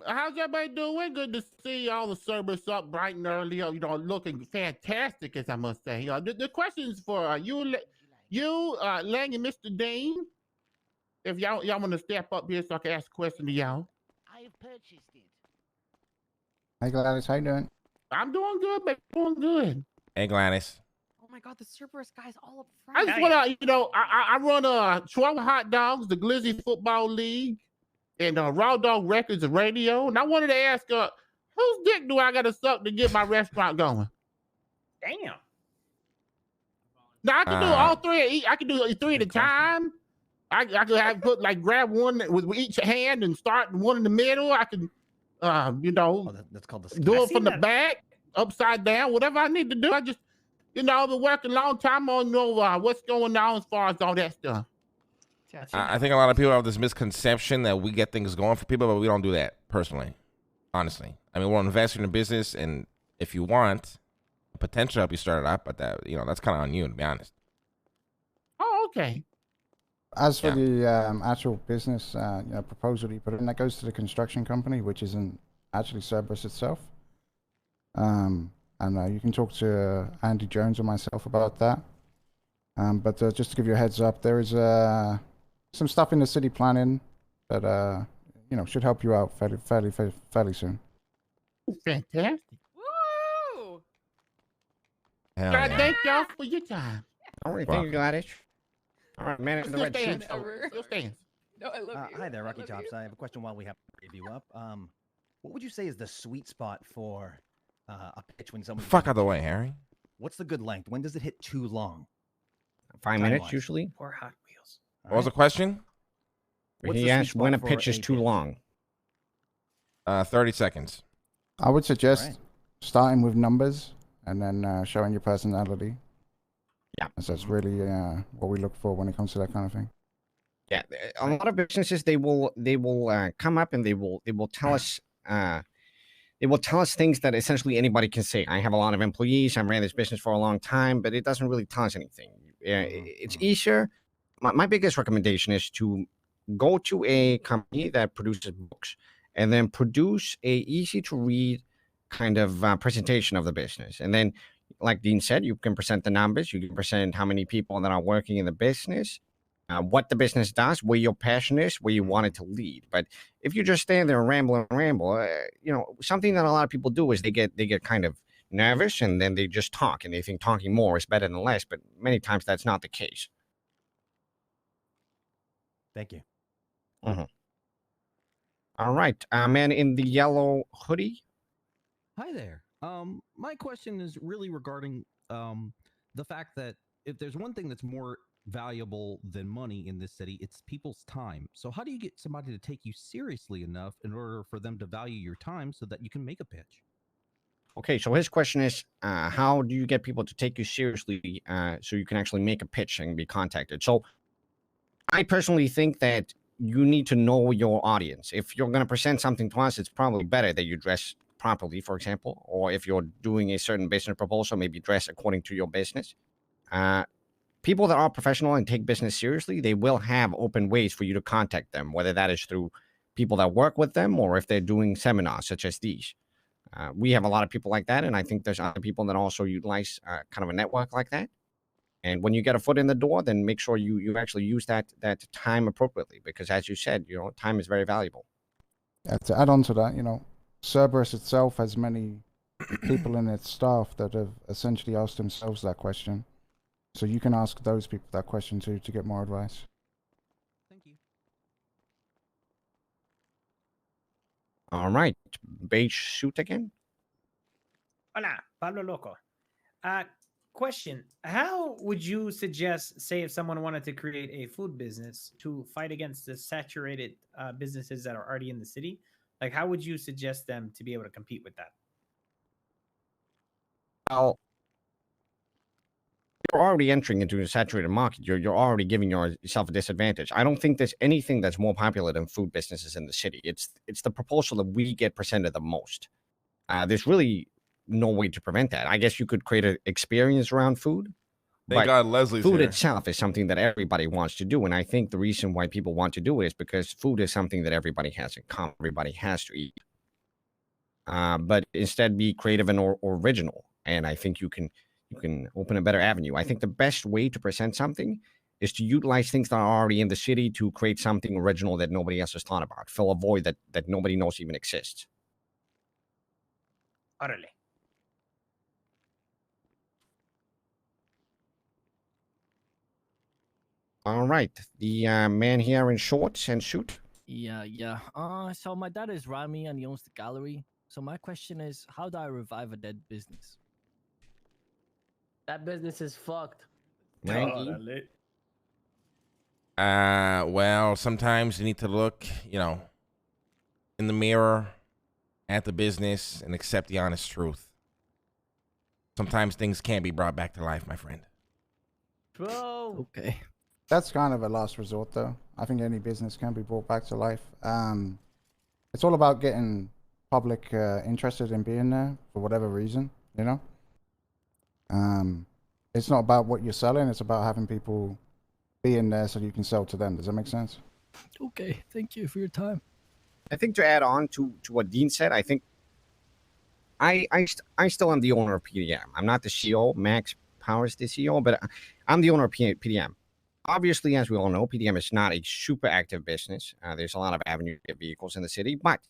Speaker 16: How's everybody doing? Good to see all the Cerberus up bright and early. Looking fantastic, as I must say. The question is for you, Lang and Mr. Dean. If y'all want to step up here so I can ask a question to y'all.
Speaker 15: I have purchased it.
Speaker 5: Hey Gladys, how you doing?
Speaker 16: I'm doing good, but doing good.
Speaker 1: Hey, Gladys.
Speaker 4: Oh my God, the Cerberus guy's all up
Speaker 16: I
Speaker 4: front.
Speaker 16: just want to, I run 12 Hot Dogs, the Glizzy Football League, and Raw Dog Records and Radio. And I wanted to ask, whose dick do I got to suck to get my restaurant going?
Speaker 13: Damn.
Speaker 16: Now I can do all three. I can do 3 at a time. I could grab one with each hand and start one in the middle. I can,
Speaker 2: that's called the
Speaker 16: do it from the back, upside down, whatever I need to do. I just, I've been working a long time on what's going on as far as all that stuff.
Speaker 1: I think a lot of people have this misconception that we get things going for people, but we don't do that personally. Honestly, I mean, we're investing in a business, and if you want potential help you start it up, but that's kind of on you, to be honest.
Speaker 16: Oh, okay.
Speaker 5: As for
Speaker 1: Yeah.
Speaker 5: the actual business proposal you put in, that goes to the construction company, which isn't actually Cerberus itself. And you can talk to Andy Jones or myself about that. But just to give you a heads up, there is some stuff in the city planning that should help you out fairly soon.
Speaker 16: Fantastic.
Speaker 10: Woo!
Speaker 1: Hell
Speaker 16: God,
Speaker 1: yeah.
Speaker 16: thank y'all for your time.
Speaker 3: All right,
Speaker 1: Fuck.
Speaker 3: thank you, Gladys. All right, man in the
Speaker 16: Still
Speaker 3: red suit.
Speaker 16: stands. Still stands.
Speaker 10: No, I love you.
Speaker 2: Hi there,
Speaker 10: I
Speaker 2: Rocky
Speaker 10: love
Speaker 2: Chops.
Speaker 10: you.
Speaker 2: I have a question while we have to review up. What would you say is the sweet spot for a pitch when someone?
Speaker 1: Fuck out of the way, Harry.
Speaker 2: What's the good length? When does it hit too long?
Speaker 3: 5 minutes
Speaker 2: Time-wise.
Speaker 3: usually.
Speaker 13: Poor Hot Wheels.
Speaker 1: What was the question?
Speaker 2: What's
Speaker 3: He
Speaker 2: the sweet
Speaker 3: asked when a
Speaker 2: spot for
Speaker 3: pitch is too
Speaker 2: pitch?
Speaker 3: long.
Speaker 1: 30 seconds.
Speaker 5: I would suggest
Speaker 2: Alright.
Speaker 5: starting with numbers and then showing your personality.
Speaker 3: Yeah.
Speaker 5: As that's really what we look for when it comes to that kind of thing.
Speaker 3: Yeah, a lot of businesses they will come up and they will tell us things that essentially anybody can say. I have a lot of employees. I ran this business for a long time, but it doesn't really tell us anything. It's easier. My biggest recommendation is to go to a company that produces books and then produce a easy to read kind of presentation of the business. And then, like Dean said, you can present the numbers. You can present how many people that are working in the business. What the business does, where your passion is, where you want it to lead. But if you just stand there and ramble, something that a lot of people do is they get kind of nervous and then they just talk and they think talking more is better than less. But many times that's not the case.
Speaker 2: Thank you.
Speaker 3: All right, man in the yellow hoodie.
Speaker 17: Hi there. My question is really regarding the fact that if there's one thing that's more valuable than money in this city, it's people's time. So how do you get somebody to take you seriously enough in order for them to value your time so that you can make a pitch?
Speaker 3: Okay, so his question is, how do you get people to take you seriously so you can actually make a pitch and be contacted? So I personally think that you need to know your audience. If you're going to present something to us, it's probably better that you dress properly, for example, or if you're doing a certain business proposal, maybe dress according to your business. People that are professional and take business seriously, they will have open ways for you to contact them, whether that is through people that work with them or if they're doing seminars such as these. We have a lot of people like that, and I think there's other people that also utilize kind of a network like that. And when you get a foot in the door, then make sure you actually use that time appropriately, because as you said, time is very valuable.
Speaker 5: To add on to that, Cerberus itself has many people in its staff that have essentially asked themselves that question. So you can ask those people that question too to get more advice.
Speaker 17: Thank you.
Speaker 3: All right, beige suit again.
Speaker 13: Hola, Pablo Loco. Question: how would you suggest, say, if someone wanted to create a food business to fight against the saturated businesses that are already in the city? Like, how would you suggest them to be able to compete with that?
Speaker 3: Well, you're already entering into a saturated market. You're already giving yourself a disadvantage. I don't think there's anything that's more popular than food businesses in the city. It's the proposal that we get presented the most. There's really no way to prevent that. I guess you could create an experience around food.
Speaker 1: Thank God Leslie's
Speaker 3: food
Speaker 1: here.
Speaker 3: itself is something that everybody wants to do. And I think the reason why people want to do it is because food is something that everybody has in common. Everybody has to eat. But instead be creative and original. And I think you can open a better avenue. I think the best way to present something is to utilize things that are already in the city to create something original that nobody else has thought about. Fill a void that nobody knows even exists.
Speaker 13: Órale.
Speaker 3: All right. The man here in shorts and suit.
Speaker 18: Yeah. So my dad is Rami and he owns the gallery. So my question is, how do I revive a dead business?
Speaker 6: That business is fucked.
Speaker 3: Órale.
Speaker 1: Well, sometimes you need to look, in the mirror at the business and accept the honest truth. Sometimes things can't be brought back to life, my friend.
Speaker 6: Bro.
Speaker 18: Okay.
Speaker 5: That's kind of a last resort, though. I think any business can be brought back to life. It's all about getting public interested in being there for whatever reason, It's not about what you're selling. It's about having people be in there so you can sell to them. Does that make sense?
Speaker 18: Okay, thank you for your time.
Speaker 3: I think to add on to what Dean said, I think I still am the owner of PDM. I'm not the CEO. Max Powers the CEO, but I'm the owner of PDM. Obviously, as we all know, PDM is not a super active business. There's a lot of avenue vehicles in the city, but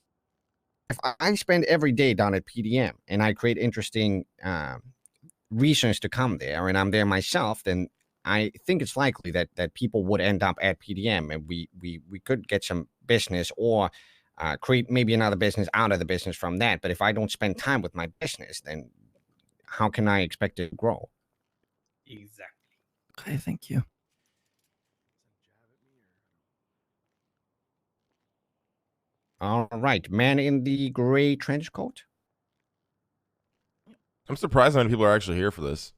Speaker 3: if I spend every day down at PDM and I create interesting reasons to come there, and I'm there myself, then I think it's likely that people would end up at PDM, and we could get some business or create maybe another business out of the business from that. But if I don't spend time with my business, then how can I expect it to grow?
Speaker 13: Exactly.
Speaker 18: Okay, thank you.
Speaker 3: All right, man in the gray trench coat.
Speaker 1: I'm surprised how many people are actually here for this.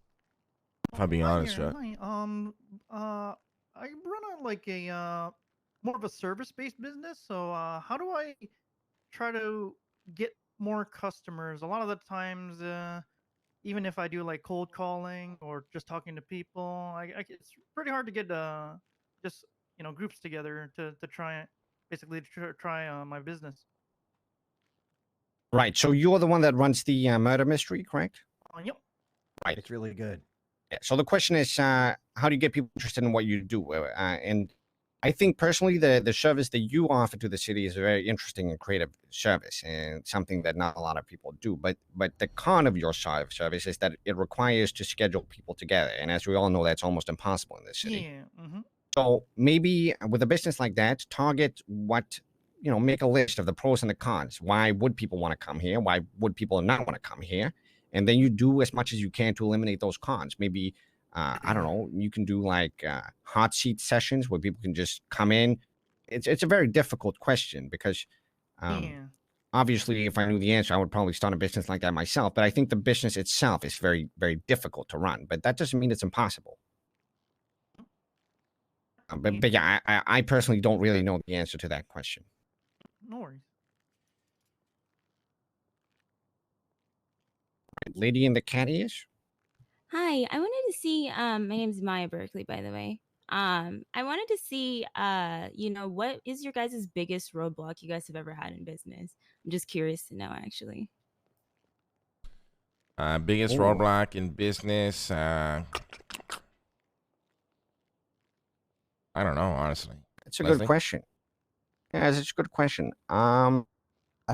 Speaker 1: If I'm being honest,
Speaker 19: Hi,
Speaker 1: Chat.
Speaker 19: hi. I run a more of a service-based business. So, how do I try to get more customers? A lot of the times, even if I do like cold calling or just talking to people, it's pretty hard to get just groups together to try basically try my business.
Speaker 3: Right. So you're the one that runs the murder mystery, correct?
Speaker 19: Yep.
Speaker 3: Right.
Speaker 2: It's really good.
Speaker 3: Yeah. So the question is, how do you get people interested in what you do? And I think personally, the service that you offer to the city is a very interesting and creative service, and something that not a lot of people do. But the con of your service is that it requires to schedule people together, and as we all know, that's almost impossible in this city.
Speaker 19: Yeah. Mm-hmm.
Speaker 3: So maybe with a business like that, target what, make a list of the pros and the cons. Why would people want to come here? Why would people not want to come here? And then you do as much as you can to eliminate those cons. Maybe, I don't know, you can do like hot seat sessions where people can just come in. It's a very difficult question because obviously if I knew the answer, I would probably start a business like that myself. But I think the business itself is very, very difficult to run. But that doesn't mean it's impossible. But yeah, I personally don't really know the answer to that question.
Speaker 19: No worries.
Speaker 3: Lady in the cat ears?
Speaker 9: Hi, I wanted to see. My name's Maya Berkeley, by the way. I wanted to see. What is your guys' biggest roadblock you guys have ever had in business? I'm just curious to know, actually.
Speaker 1: Biggest roadblock in business. I don't know, honestly.
Speaker 3: It's a good question. Yeah, it's a good question.
Speaker 5: I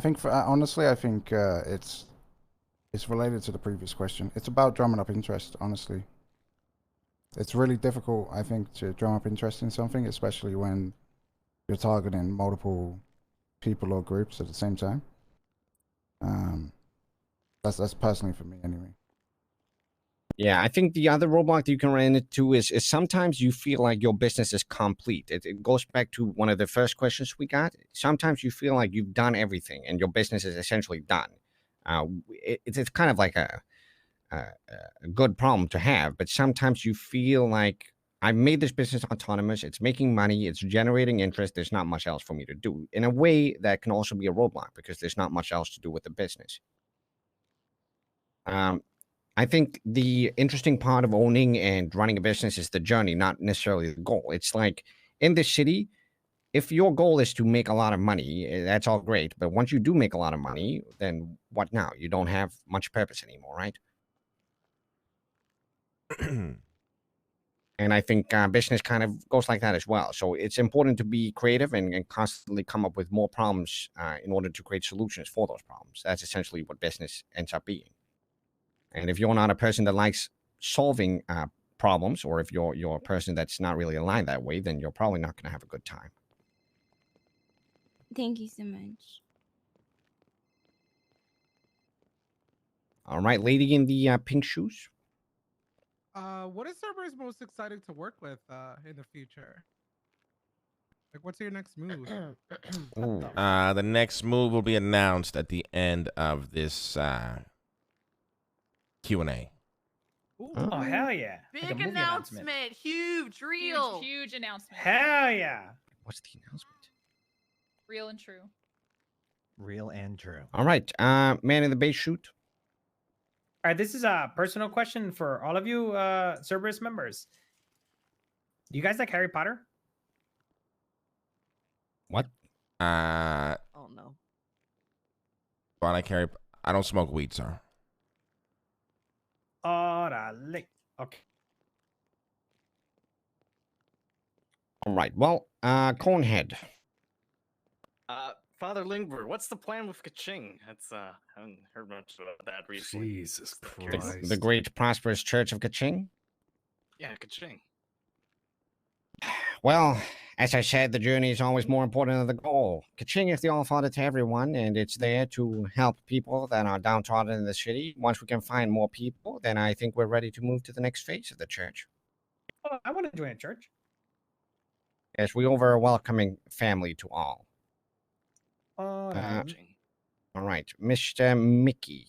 Speaker 5: think honestly, I think it's related to the previous question. It's about drumming up interest, honestly. It's really difficult, I think, to drum up interest in something, especially when you're targeting multiple people or groups at the same time. That's personally for me, anyway.
Speaker 3: Yeah, I think the other roadblock that you can run into is sometimes you feel like your business is complete. It goes back to one of the first questions we got. Sometimes you feel like you've done everything and your business is essentially done. It's kind of like a good problem to have, but sometimes you feel like I made this business autonomous. It's making money. It's generating interest. There's not much else for me to do. In a way, that can also be a roadblock because there's not much else to do with the business. I think the interesting part of owning and running a business is the journey, not necessarily the goal. It's like in this city, if your goal is to make a lot of money, that's all great. But once you do make a lot of money, then what now? You don't have much purpose anymore, right? And I think business kind of goes like that as well. So it's important to be creative and constantly come up with more problems in order to create solutions for those problems. That's essentially what business ends up being. And if you're not a person that likes solving problems, or if you're a person that's not really aligned that way, then you're probably not going to have a good time.
Speaker 9: Thank you so much.
Speaker 3: All right, lady in the pink shoes.
Speaker 14: What is Cerberus most excited to work with in the future? Like, what's your next move?
Speaker 1: The next move will be announced at the end of this Q&A.
Speaker 13: Oh, hell yeah.
Speaker 10: Big
Speaker 13: Like a movie
Speaker 10: announcement. Huge, real.
Speaker 7: Huge announcement.
Speaker 13: Hell yeah.
Speaker 3: What's the announcement?
Speaker 7: Real and true.
Speaker 2: Real and true.
Speaker 3: All right, man in the base shoot.
Speaker 13: All right, this is a personal question for all of you Cerberus members. Do you guys like Harry Potter?
Speaker 3: What?
Speaker 10: Oh no.
Speaker 1: Well, I carry. I don't smoke weed, sir.
Speaker 13: Orale. Okay.
Speaker 3: All right. Well, Conehead.
Speaker 20: Father Lingber, what's the plan with Kaching? That's haven't heard much about that recently.
Speaker 8: Jesus
Speaker 3: The great prosperous church of Kaching?
Speaker 20: Yeah, Kaching.
Speaker 3: Well, as I said, the journey is always more important than the goal. Kaching is the All-Father to everyone, and it's there to help people that are downtrodden in the city. Once we can find more people, then I think we're ready to move to the next phase of the church.
Speaker 13: Oh, I want to join a church.
Speaker 3: Yes, we offer a welcoming family to all.
Speaker 13: Orale.
Speaker 3: All right, Mr. Mickey.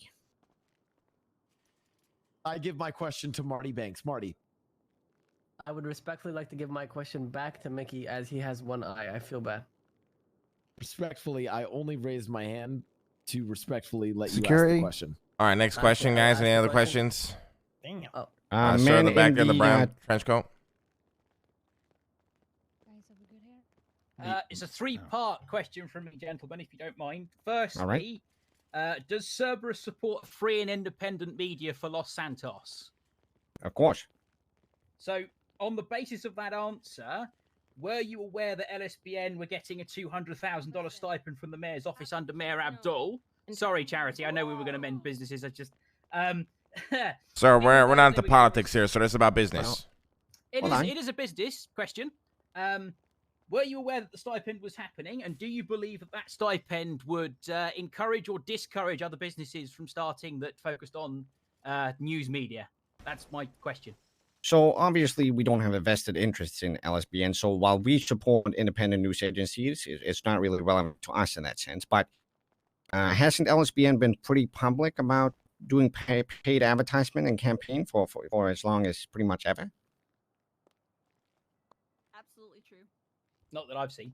Speaker 21: I give my question to Marty Banks. Marty.
Speaker 6: I would respectfully like to give my question back to Mickey as he has one eye. I feel bad.
Speaker 21: Respectfully, I only raised my hand to respectfully let you ask
Speaker 5: Security.
Speaker 21: the question.
Speaker 1: All right, next question, guys. Any other questions?
Speaker 13: Damn.
Speaker 6: Oh.
Speaker 1: Sir in the back there, the
Speaker 3: the,
Speaker 1: brown trench coat.
Speaker 22: It's a three-part question from me, gentlemen, if you don't mind. Firstly,
Speaker 3: All right.
Speaker 22: Does Cerberus support free and independent media for Los Santos?
Speaker 3: Of course.
Speaker 22: So, on the basis of that answer, were you aware that LSBN were getting a $200,000 stipend from the mayor's office under Mayor Abdul? Sorry, Charity, I know we were going to mend businesses. I just...
Speaker 1: Sir, we're not into politics here, so this is about business.
Speaker 22: It is a business question. Were you aware that the stipend was happening, and do you believe that that stipend would encourage or discourage other businesses from starting that focused on news media? That's my question.
Speaker 3: So obviously we don't have a vested interest in LSBN. So while we support independent news agencies, it's not really relevant to us in that sense. But hasn't LSBN been pretty public about doing paid advertisement and campaign for as long as pretty much ever?
Speaker 4: Absolutely true.
Speaker 22: Not that I've seen.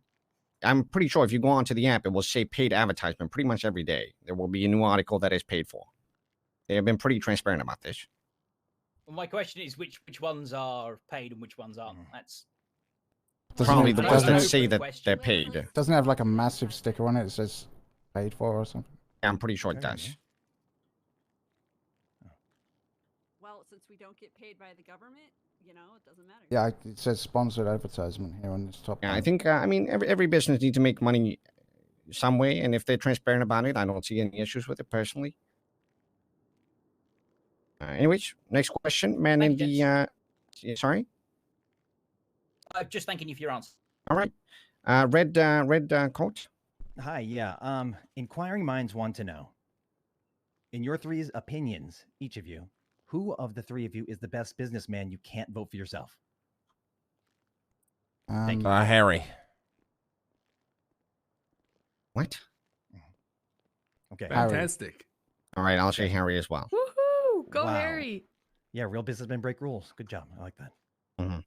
Speaker 3: I'm pretty sure if you go onto the app, it will say paid advertisement pretty much every day. There will be a new article that is paid for. They have been pretty transparent about this.
Speaker 22: Well, my question is which ones are paid and which ones aren't. That's
Speaker 3: Probably the ones that
Speaker 22: Doesn't it-
Speaker 3: say that they're paid.
Speaker 5: Doesn't it have like a massive sticker on it that says paid for or something?
Speaker 3: Yeah, I'm pretty sure it does.
Speaker 4: Well, since we don't get paid by the government, it doesn't matter.
Speaker 5: Yeah, it says sponsored advertisement here on this top.
Speaker 3: Yeah, I
Speaker 5: line.
Speaker 3: think, every business needs to make money some way, and if they're transparent about it, I don't see any issues with it personally. Anyways, next question, man in the, sorry?
Speaker 22: Just thanking you for your answer.
Speaker 3: All right. Red coat.
Speaker 2: Hi, yeah. Inquiring minds want to know, in your three's opinions, each of you, who of the three of you is the best businessman you can't vote for yourself? Thank you.
Speaker 1: Harry.
Speaker 3: What?
Speaker 2: Okay.
Speaker 8: Fantastic.
Speaker 3: All right, I'll say Harry as well.
Speaker 10: Woohoo! Go
Speaker 2: Wow.
Speaker 10: Harry.
Speaker 2: Yeah, real businessmen break rules. Good job. I like that.
Speaker 3: Mm-hmm.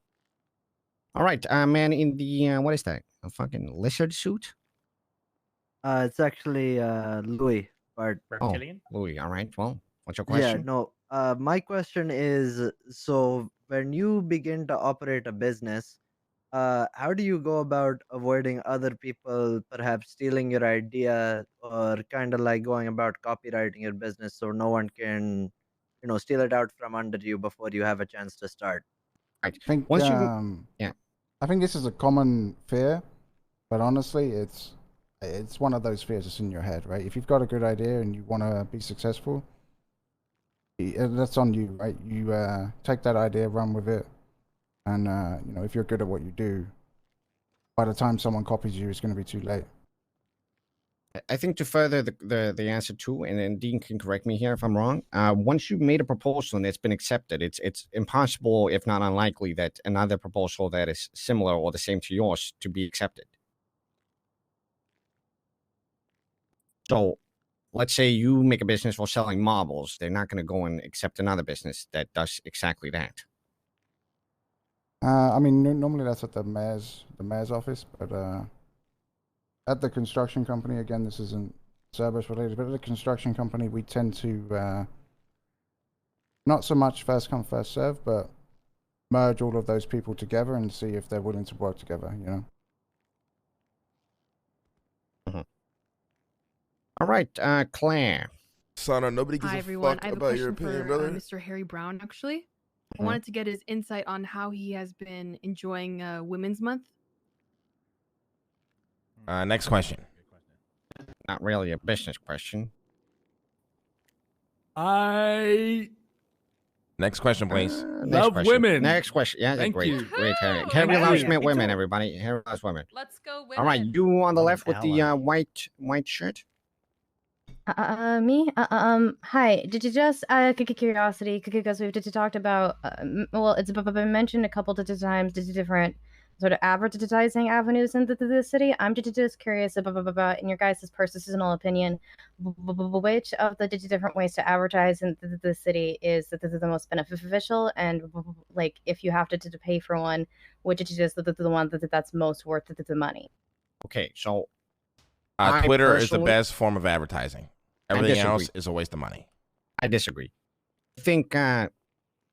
Speaker 3: All right, man in the, what is that? A fucking lizard suit?
Speaker 23: It's actually Louis, but
Speaker 22: Reptilian?
Speaker 3: Oh, Louis, all right. Well, what's your
Speaker 23: yeah,
Speaker 3: question?
Speaker 23: no. My question is, so when you begin to operate a business, how do you go about avoiding other people perhaps stealing your idea or kind of like going about copywriting your business so no one can, steal it out from under you before you have a chance to start?
Speaker 3: Right.
Speaker 5: I think,
Speaker 3: Once you, yeah.
Speaker 5: I think this is a common fear, but honestly, it's one of those fears that's in your head, right? If you've got a good idea and you want to be successful, that's on you, right? You take that idea, run with it, and if you're good at what you do, by the time someone copies you, it's going to be too late.
Speaker 3: I think to further the answer too, and then Dean can correct me here if I'm wrong. Once you've made a proposal and it's been accepted, it's impossible, if not unlikely, that another proposal that is similar or the same to yours to be accepted. So, let's say you make a business for selling marbles. They're not going to go and accept another business that does exactly that.
Speaker 5: I mean, normally that's at the mayor's office, but at the construction company, again, this isn't Cerberus related, but at the construction company, we tend to not so much first come, first serve, but merge all of those people together and see if they're willing to work together, you know?
Speaker 3: All right, Claire.
Speaker 1: Sana, nobody gives
Speaker 4: Hi
Speaker 1: a
Speaker 4: everyone.
Speaker 1: fuck
Speaker 4: I have a
Speaker 1: about your
Speaker 4: question
Speaker 1: opinion,
Speaker 4: for
Speaker 1: brother.
Speaker 4: Mr. Harry Brown. Actually, I
Speaker 3: Mhm.
Speaker 4: wanted to get his insight on how he has been enjoying Women's Month.
Speaker 1: Next question.
Speaker 3: Not really a business question.
Speaker 1: Next question, please.
Speaker 3: Next
Speaker 8: Love
Speaker 3: question.
Speaker 8: women.
Speaker 3: Next question. Yeah,
Speaker 8: Thank
Speaker 3: great.
Speaker 8: you.
Speaker 3: Great, Harry.
Speaker 10: Woohoo!
Speaker 3: Harry
Speaker 8: Thank
Speaker 3: loves
Speaker 8: you.
Speaker 3: women, everybody. Harry loves women.
Speaker 10: Let's go women.
Speaker 3: All right, you on the left with the
Speaker 2: ally.
Speaker 3: white shirt.
Speaker 11: Me? Hi. Did you just, curiosity, because we've talked about, well, it's been mentioned a couple of times, different sort of advertising avenues in the city. I'm just curious about, in your guys' personal opinion, which of the different ways to advertise in the city is the most beneficial, and like, if you have to pay for one, which is the one that's most worth the money?
Speaker 3: Okay, so I
Speaker 1: Twitter is the
Speaker 3: personally-
Speaker 1: best form of advertising. Everything else is a waste of money.
Speaker 3: I disagree. I think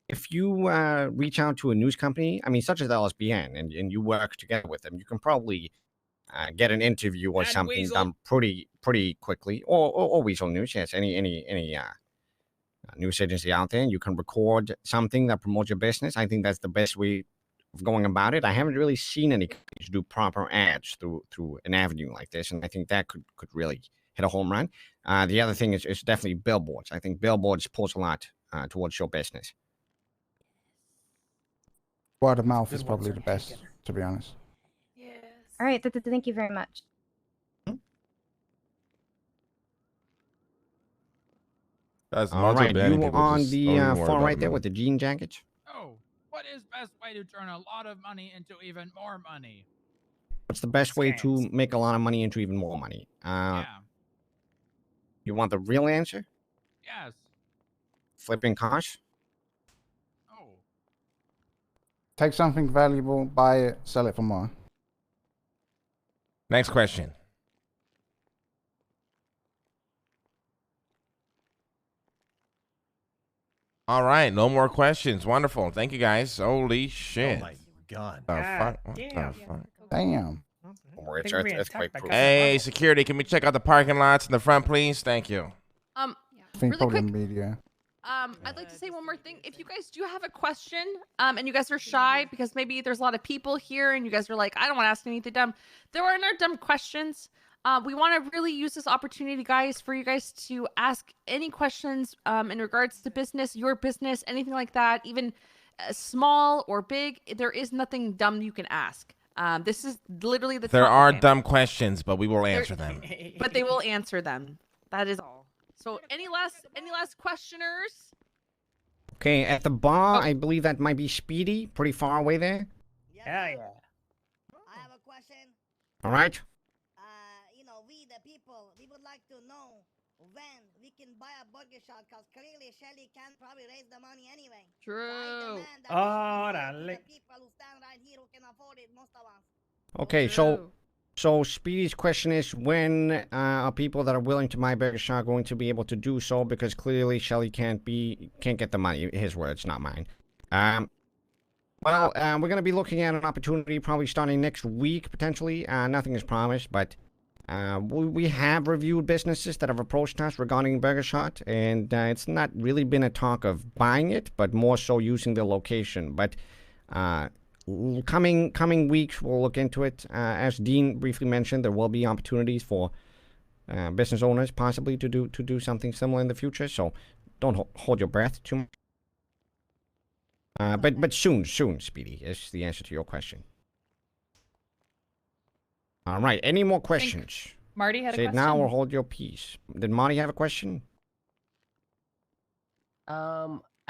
Speaker 3: if you reach out to a news company, I mean, such as LSBN, and you work together with them, you can probably get an interview or something done pretty quickly. Or Weasel News, yes, any news agency out there, you can record something that promotes your business. I think that's the best way of going about it. I haven't really seen any companies do proper ads through an avenue like this, and I think that could really hit a home run. The other thing is definitely billboards. I think billboards pulls a lot towards your business.
Speaker 5: Word of mouth is probably the best, to be honest.
Speaker 11: All right, thank you very much.
Speaker 1: That's
Speaker 3: All right, you on the far right there with the jean jacket.
Speaker 12: Oh, what is best way to turn a lot of money into even more money?
Speaker 3: What's the best way to make a lot of money into even more money?
Speaker 12: Yeah.
Speaker 3: You want the real answer?
Speaker 12: Yes.
Speaker 3: Flipping cars?
Speaker 5: Take something valuable, buy it, sell it for more.
Speaker 1: Next question. All right, no more questions. Wonderful. Thank you, guys. Holy shit.
Speaker 2: Oh my god.
Speaker 1: The fuck? What the fuck?
Speaker 5: Damn.
Speaker 1: Hey, security, can we check out the parking lots in the front, please? Thank you.
Speaker 5: I think
Speaker 10: Really
Speaker 5: probably
Speaker 10: quick.
Speaker 5: media.
Speaker 10: I'd like to say one more thing. If you guys do have a question, and you guys are shy because maybe there's a lot of people here and you guys are like, I don't want to ask anything dumb. There are no dumb questions. We want to really use this opportunity, guys, for you guys to ask any questions in regards to business, your business, anything like that, even small or big. There is nothing dumb you can ask. This is literally the
Speaker 1: There
Speaker 10: time.
Speaker 1: are
Speaker 10: Okay.
Speaker 1: dumb questions, but we will answer them.
Speaker 10: But they will answer them. That is all. So any last questioners?
Speaker 3: Okay, at the bar, I believe that might be Speedy, pretty far away there.
Speaker 13: Hell yeah.
Speaker 6: I have a question.
Speaker 3: All right.
Speaker 6: You know, we the people, we would like to know when we can buy a burger shot, because clearly Shelly can't probably raise the money anyway.
Speaker 10: True.
Speaker 13: Órale.
Speaker 6: People who stand right here who can afford it, most of us.
Speaker 3: Okay, so Speedy's question is, when are people that are willing to buy Burger Shot going to be able to do so? Because clearly Shelly can't get the money. His words, not mine. Well, we're going to be looking at an opportunity probably starting next week, potentially. Nothing is promised, but we have reviewed businesses that have approached us regarding Burger Shot, and it's not really been a talk of buying it, but more so using the location. But coming weeks, we'll look into it. As Dean briefly mentioned, there will be opportunities for business owners possibly to do something similar in the future. So don't hold your breath too much. But soon, Speedy is the answer to your question. All right. Any more questions?
Speaker 7: Marty had a
Speaker 3: Say
Speaker 7: question.
Speaker 3: it now or hold your peace. Did Marty have a question?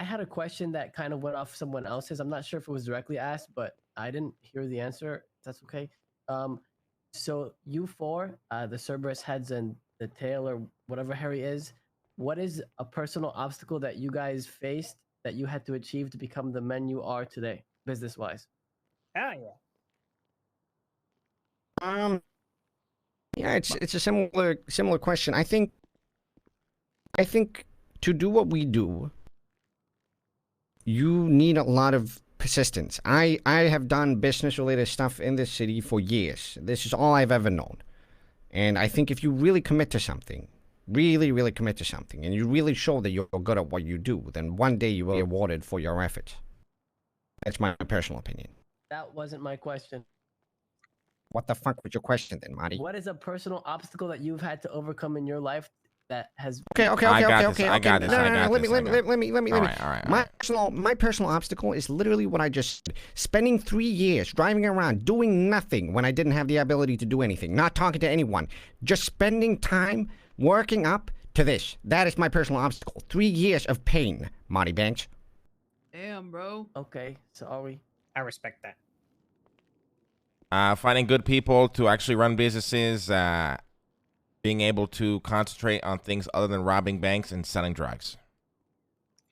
Speaker 15: I had a question that kind of went off someone else's. I'm not sure if it was directly asked, but I didn't hear the answer. That's okay. So you four, the Cerberus heads and the tail or whatever Harry is, what is a personal obstacle that you guys faced that you had to achieve to become the men you are today, business-wise?
Speaker 13: Hell yeah.
Speaker 3: Yeah, it's a similar question. I think to do what we do, you need a lot of persistence. I have done business-related stuff in this city for years. This is all I've ever known. And I think if you really commit to something, really, really commit to something, and you really show that you're good at what you do, then one day you will be awarded for your efforts. That's my personal opinion.
Speaker 15: That wasn't my question.
Speaker 3: What the fuck was your question then, Marty?
Speaker 15: What is a personal obstacle that you've had to overcome in your life that has?
Speaker 3: Okay.
Speaker 1: I got this.
Speaker 3: No, let me.
Speaker 1: All right.
Speaker 3: My personal obstacle is literally what I just said. Spending 3 years driving around doing nothing when I didn't have the ability to do anything, not talking to anyone, just spending time working up to this. That is my personal obstacle. 3 years of pain, Marty Banks.
Speaker 7: Damn, bro.
Speaker 15: Okay, sorry.
Speaker 13: I respect that.
Speaker 1: Finding good people to actually run businesses, being able to concentrate on things other than robbing banks and selling drugs.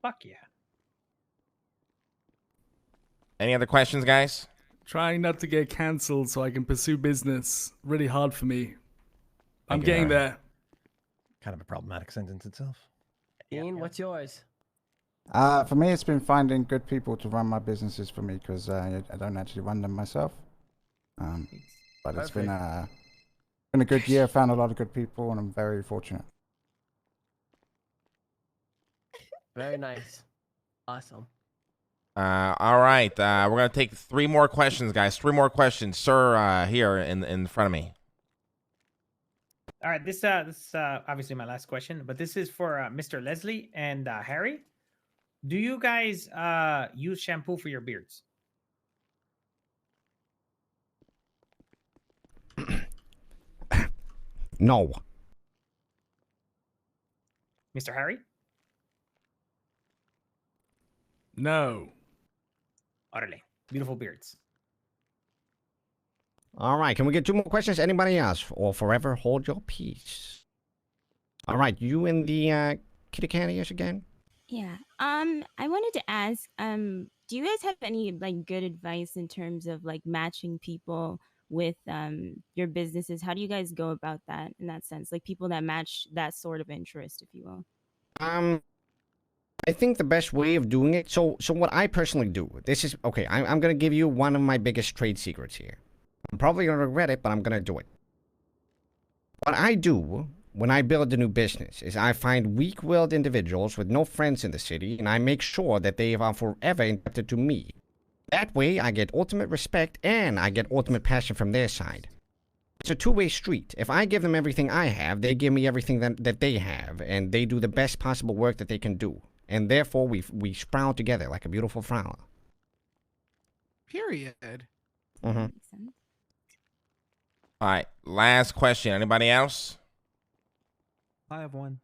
Speaker 13: Fuck yeah.
Speaker 1: Any other questions, guys?
Speaker 8: Trying not to get cancelled so I can pursue business. Really hard for me. I'm
Speaker 1: Thank you,
Speaker 8: getting
Speaker 1: Harry.
Speaker 8: there.
Speaker 2: Kind of a problematic sentence itself.
Speaker 15: Ian, what's yours?
Speaker 5: For me, it's been finding good people to run my businesses for me because I don't actually run them myself. But it's been a good year. Found a lot of good people, and I'm very fortunate.
Speaker 15: Very nice. Awesome.
Speaker 1: All right. We're gonna take 3 more questions, guys. 3 more questions, sir. Here in front of me.
Speaker 13: All right, this is obviously my last question, but this is for Mr. Leslie and Harry. Do you guys use shampoo for your beards?
Speaker 3: No.
Speaker 13: Mr. Harry?
Speaker 8: No.
Speaker 13: Orale. Beautiful beards.
Speaker 3: All right, can we get 2 more questions? Anybody else? Or forever hold your peace. All right, you and the kitty cat again?
Speaker 9: Yeah. I wanted to ask, do you guys have any like good advice in terms of like matching people with your businesses? How do you guys go about that in that sense? Like people that match that sort of interest, if you will.
Speaker 3: I think the best way of doing it, so what I personally do, this is, okay, I'm going to give you one of my biggest trade secrets here. I'm probably going to regret it, but I'm going to do it. What I do when I build a new business is I find weak-willed individuals with no friends in the city, and I make sure that they are forever indebted to me. That way, I get ultimate respect, and I get ultimate passion from their side. It's a two-way street. If I give them everything I have, they give me everything that they have, and they do the best possible work that they can do. And therefore, we sprout together like a beautiful flower.
Speaker 14: Period.
Speaker 3: Mm-hmm.
Speaker 1: All right. Last question. Anybody else?
Speaker 16: I have one.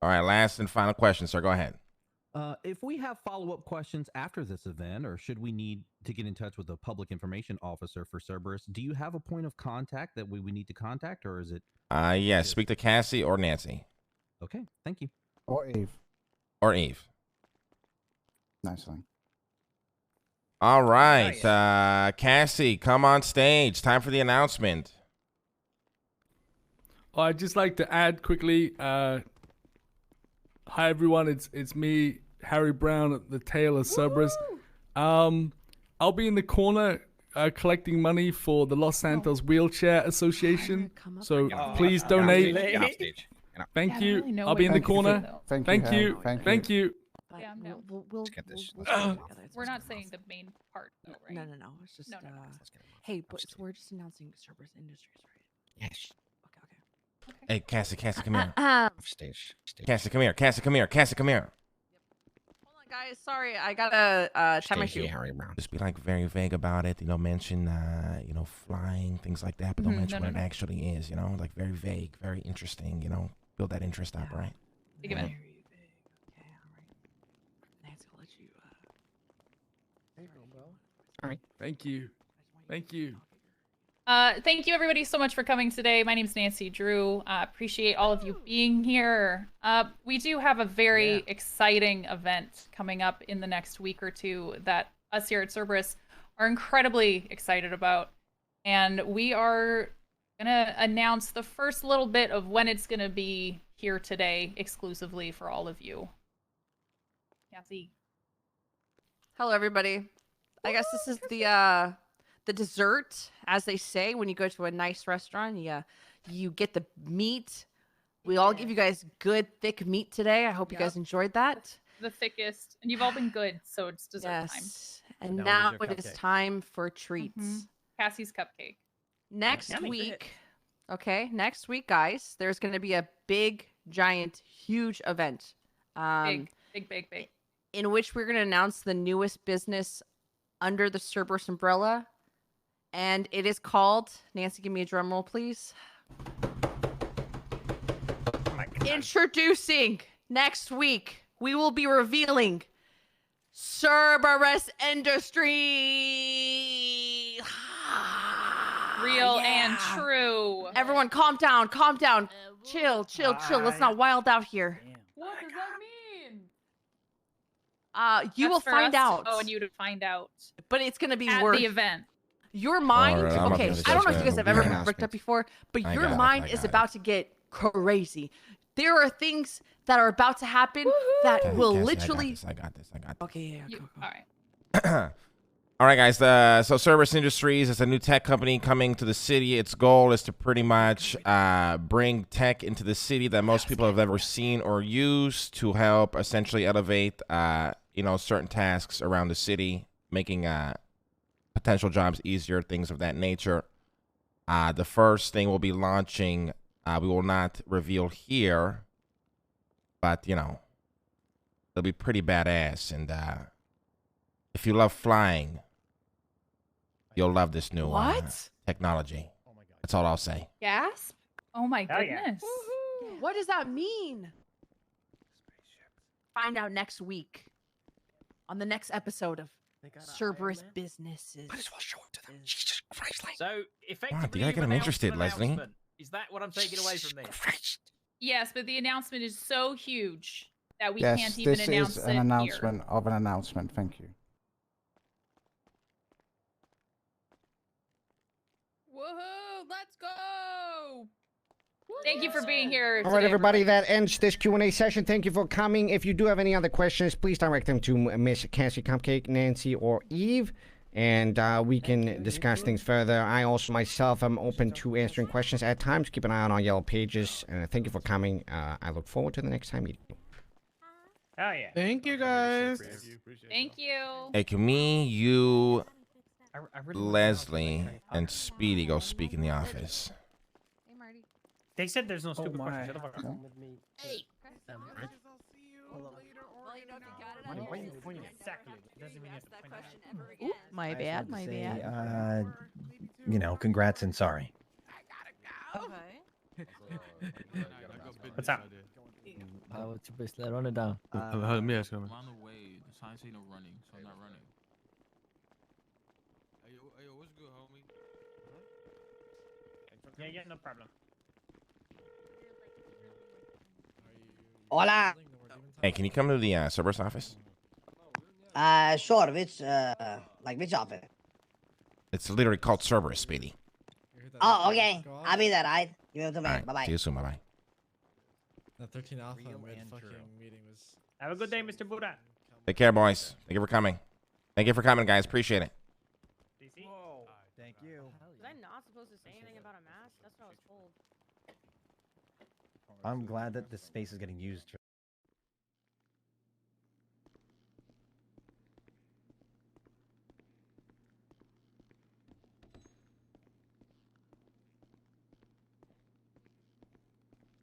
Speaker 1: All right. Last and final question, sir. Go ahead.
Speaker 16: If we have follow-up questions after this event, or should we need to get in touch with the public information officer for Cerberus, do you have a point of contact that we need to contact, or is it?
Speaker 1: Yes. Speak to Cassie or Nancy.
Speaker 16: Okay. Thank you.
Speaker 5: Or Eve.
Speaker 1: Or Eve.
Speaker 5: Nice one.
Speaker 1: All right. Cassie, come on stage. Time for the announcement.
Speaker 8: I'd just like to add quickly, hi everyone, it's me, Harry Brown at the tail of Cerberus. I'll be in the corner collecting money for the Los Santos Wheelchair Association. So please donate. Thank you. I'll be in the corner. Thank you. Thank you.
Speaker 7: Yeah, no.
Speaker 16: Let's get this.
Speaker 7: We're not saying the main part, though, right?
Speaker 17: No. It's just.
Speaker 7: No.
Speaker 17: Hey, but so we're just announcing Cerberus Industries, right?
Speaker 3: Yes.
Speaker 1: Hey, Cassie, come here.
Speaker 3: Stage.
Speaker 1: Cassie, come here. Cassie, come here.
Speaker 10: Hold on, guys. Sorry, I gotta check my shoe.
Speaker 3: Harry Brown.
Speaker 1: Just be like very vague about it. Mention flying, things like that, but don't mention what it actually is. Like very vague, very interesting. Build that interest up, right?
Speaker 7: Think of it.
Speaker 3: All right.
Speaker 8: Thank you.
Speaker 7: Thank you everybody so much for coming today. My name is Nancy Drew. Appreciate all of you being here. We do have a very exciting event coming up in the next week or two that us here at Cerberus are incredibly excited about. And we are gonna announce the first little bit of when it's gonna be here today exclusively for all of you. Cassie.
Speaker 10: Hello, everybody. I guess this is the dessert, as they say when you go to a nice restaurant. You get the meat. We all give you guys good thick meat today. I hope you guys enjoyed that.
Speaker 7: The thickest, and you've all been good, so it's dessert time.
Speaker 10: And now it is time for treats.
Speaker 7: Cassie's cupcake.
Speaker 10: Next week, next week, guys, there's going to be a big, giant, huge event.
Speaker 7: Big.
Speaker 10: In which we're going to announce the newest business under the Cerberus umbrella. And it is called, Nancy, give me a drum roll, please. Introducing next week, we will be revealing Cerberus Industries.
Speaker 7: Real and true.
Speaker 10: Everyone, calm down. Chill. Let's not wild out here.
Speaker 7: What does that mean?
Speaker 10: You will find out.
Speaker 7: Oh, and you to find out.
Speaker 10: But it's gonna be
Speaker 7: at
Speaker 10: worth
Speaker 7: the event.
Speaker 10: Your mind.
Speaker 1: All right, I'm
Speaker 10: Okay,
Speaker 1: not
Speaker 10: I don't know if you
Speaker 1: gonna
Speaker 10: guys have
Speaker 1: do
Speaker 10: ever
Speaker 1: that.
Speaker 10: bricked up before, but
Speaker 1: I
Speaker 10: your
Speaker 1: got it,
Speaker 10: mind
Speaker 1: I
Speaker 10: is
Speaker 1: got
Speaker 10: about to get crazy. There are things that are about to happen that
Speaker 1: Okay,
Speaker 10: will
Speaker 1: Cassie,
Speaker 10: literally.
Speaker 1: I got this.
Speaker 10: Okay, yeah.
Speaker 7: All right.
Speaker 1: All right, guys. So Cerberus Industries is a new tech company coming to the city. Its goal is to pretty much bring tech into the city that most people have ever seen or used to help essentially elevate, certain tasks around the city, making potential jobs easier, things of that nature. The first thing we'll be launching, we will not reveal here, but it'll be pretty badass. And if you love flying, you'll love this new technology. That's all I'll say.
Speaker 7: Gasp! Oh my goodness.
Speaker 10: What does that mean? Find out next week on the next episode of Cerberus Businesses.
Speaker 3: Might as well show it to them. Jesus Christ, like.
Speaker 22: So effectively,
Speaker 1: you gotta get them
Speaker 22: you've
Speaker 1: interested,
Speaker 22: announced an
Speaker 1: Leslie.
Speaker 22: announcement. Is that what I'm taking away from this?
Speaker 7: Yes, but the announcement is so huge that we
Speaker 5: Yes,
Speaker 7: can't even
Speaker 5: this
Speaker 7: announce
Speaker 5: is
Speaker 7: it
Speaker 5: an
Speaker 7: here.
Speaker 5: announcement of an announcement. Thank you.
Speaker 4: Woohoo! Let's go!
Speaker 7: Thank you for being here.
Speaker 3: All right, everybody, that ends this Q&A session. Thank you for coming. If you do have any other questions, please direct them to Miss Cassie Cupcake, Nancy, or Eve, and we can discuss things further. I also myself am open to answering questions at times. Keep an eye on our yellow pages. Thank you for coming. I look forward to the next time meeting you.
Speaker 13: Oh yeah.
Speaker 14: Thank you guys.
Speaker 7: Thank you.
Speaker 1: Hey, can me, you,
Speaker 13: I really
Speaker 1: Leslie, and Speedy go speak in the office?
Speaker 13: They said there's no stupid questions. Shut the fuck up.
Speaker 10: Hey.
Speaker 13: Why are you pointing exactly? It doesn't mean you have to point at it.
Speaker 10: My bad.
Speaker 2: Congrats and sorry.
Speaker 13: What's up?
Speaker 15: Power to bracelet, run it down.
Speaker 18: Let me ask him. I'm on the way. The sign say no running, so I'm not running. Hey, what's good, homie?
Speaker 13: Yeah, no problem.
Speaker 6: Hola.
Speaker 1: Hey, can you come to the Cerberus office?
Speaker 6: Sure. Which office?
Speaker 1: It's literally called Cerberus, Speedy.
Speaker 6: Oh, okay. I'll be there, right? You have to
Speaker 1: All
Speaker 6: me.
Speaker 1: right,
Speaker 6: Bye bye.
Speaker 1: see you soon. Bye-bye.
Speaker 18: The 13 Alpha fucking meeting was.
Speaker 13: Have a good day, Mr. Buddha.
Speaker 1: Take care, boys. Thank you for coming. Thank you for coming, guys. Appreciate it.
Speaker 2: Whoa. Thank you.
Speaker 17: Was I not supposed to say anything about a mask? That's what I was told.
Speaker 2: I'm glad that this space is getting used